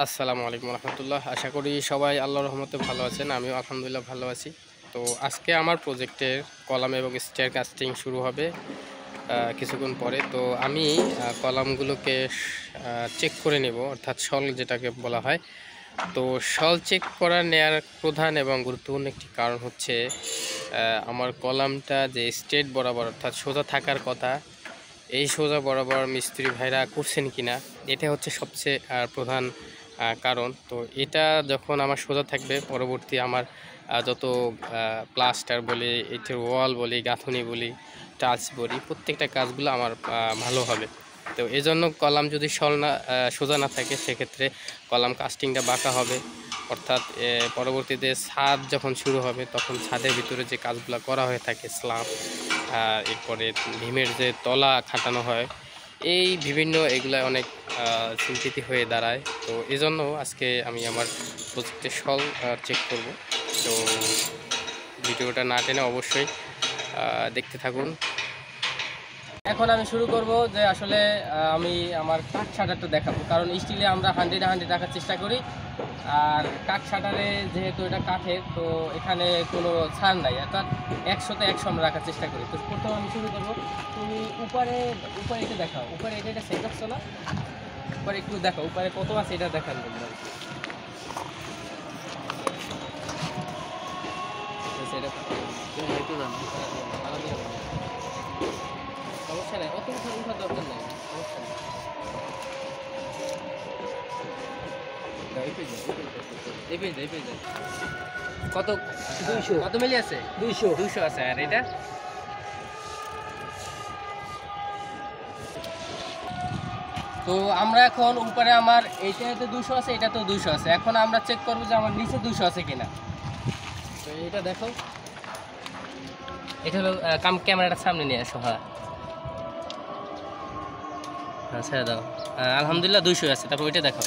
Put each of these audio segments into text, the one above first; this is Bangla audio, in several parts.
আসসালামু আলাইকুম রহমতুল্লাহ। আশা করি সবাই আল্লাহর রহমতে ভালো আছেন। আমিও আলহামদুলিল্লাহ ভালো আছি। তো আজকে আমার প্রজেক্টের কলাম এবং স্টেয়ার কাস্টিং শুরু হবে কিছুক্ষণ পরে। তো আমি কলামগুলোকে চেক করে নেব, অর্থাৎ শল যেটাকে বলা হয়। তো শল চেক করা নেয়ার প্রধান এবং গুরুত্বপূর্ণ একটি কারণ হচ্ছে আমার কলামটা যে স্ট্রেট বরাবর অর্থাৎ সোজা থাকার কথা, এই সোজা বরাবর মিস্ত্রি ভাইরা করছেন কিনা, এটা হচ্ছে সবচেয়ে প্রধান কারণ। তো এটা যখন আমার সোজা থাকবে, পরবর্তী আমার যত প্লাস্টার বলি, এটার ওয়াল বলি, গাঁথনি বলি, টাচ বলি, প্রত্যেকটা কাজগুলো আমার ভালো হবে। তো এই জন্য কলাম যদি সোজা না থাকে, সেক্ষেত্রে কলাম কাস্টিংটা বাঁকা হবে। অর্থাৎ পরবর্তীতে ছাদ যখন শুরু হবে, তখন ছাদের ভিতরে যে কাজগুলো করা হয়ে থাকে, স্ল্যাব, এরপরে ভীমের যে তলা খাটানো হয়, এই বিভিন্ন এগুলা অনেক চিন্তিত হয়ে দাঁড়ায়। তো এই জন্য আজকে আমি আমার প্রজেক্টের শল চেক করব। তো ভিডিওটা না টেনে অবশ্যই দেখতে থাকুন। এখন আমি শুরু করব যে আসলে আমি আমার কাঠ শাটারটা দেখাবো, কারণ স্টিলে আমরা 100 রাখার চেষ্টা করি, আর কাঠ শাটারে যেহেতু এটা কাঠের, তো এখানে কোনো ছাড় নাই, অর্থাৎ 100তে 100 আমরা রাখার চেষ্টা করি। তো প্রথমে আমি শুরু করবো। তুমি উপরে এটা দেখাও, উপরে এটা সেট আসছো না, উপরে একটু দেখো উপরে কত আছে এটা দেখান তোমরা। সমস্যা নেই, অত উঠার দরকার নেই, সমস্যা নেই। কত 200, কত মিলি আছে? 200 আছে। আর এটা তো আমরা এখন উপরে আমার এইটাতে 200 আছে, এটাতেও 200 আছে। এখন আমরা চেক করবো যে আমার নিচে 200 আছে কিনা। তো এটা দেখো, এটা হলো ক্যামেরাটার সামনে নিয়ে আসো। হ্যাঁ হ্যাঁ, ছেড়ে দাও। আলহামদুলিল্লাহ 200 আছে। তারপর ওইটা দেখো।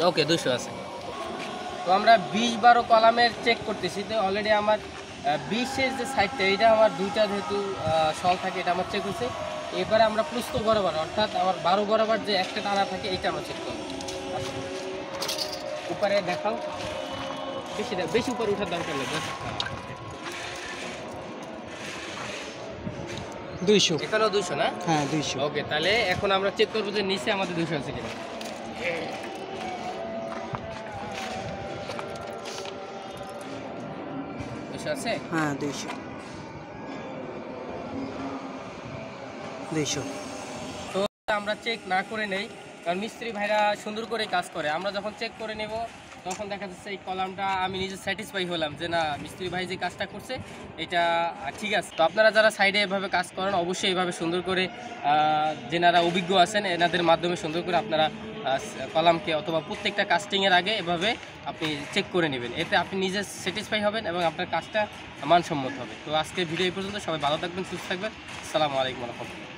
ওকে, 200 আছে। তো আমরা 20-12 কলামের চেক করতেছি। তো অলরেডি আমার 20-এর যে সাইডটা, এটা আমার দুইটা যেহেতু শল থাকে, এটা আমার চেক হচ্ছে। এবারে আমরা প্রস্থ বরাবর, অর্থাৎ আমার 12 বরাবর যে একটা টানা থাকে, এইটা আমরা চেক করবো। উপরে দেখাও, বেশি উপরে উঠার দরকার নেই। 200, এখানেও 200 না? হ্যাঁ 200। ওকে, তাহলে এখন আমরা চেক করবো যে নিচে আমাদের 200 আছে কিনা। 200 আছে? হ্যাঁ 200। তো আমরা চেক না করে নেই, কারণ মিস্ত্রি ভাইরা সুন্দর করে কাজ করে। আমরা যখন চেক করে নেব, তখন দেখা যাচ্ছে এই কলামটা আমি নিজে স্যাটিসফাই হলাম যে না, মিস্ত্রি ভাই যে কাজটা করছে এটা ঠিক আছে। তো আপনারা যারা সাইডে এভাবে কাজ করেন, অবশ্যই এভাবে সুন্দর করে যেনারা অভিজ্ঞ আছেন, এনাদের মাধ্যমে সুন্দর করে আপনারা কলামকে অথবা প্রত্যেকটা কাস্টিংয়ের আগে এভাবে আপনি চেক করে নেবেন। এতে আপনি নিজে স্যাটিসফাই হবেন এবং আপনার কাজটা মানসম্মত হবে। তো আজকের ভিডিও এই পর্যন্ত। সবাই ভালো থাকবেন, সুস্থ থাকবেন। আসসালামু আলাইকুম রহমতুল্লাহ।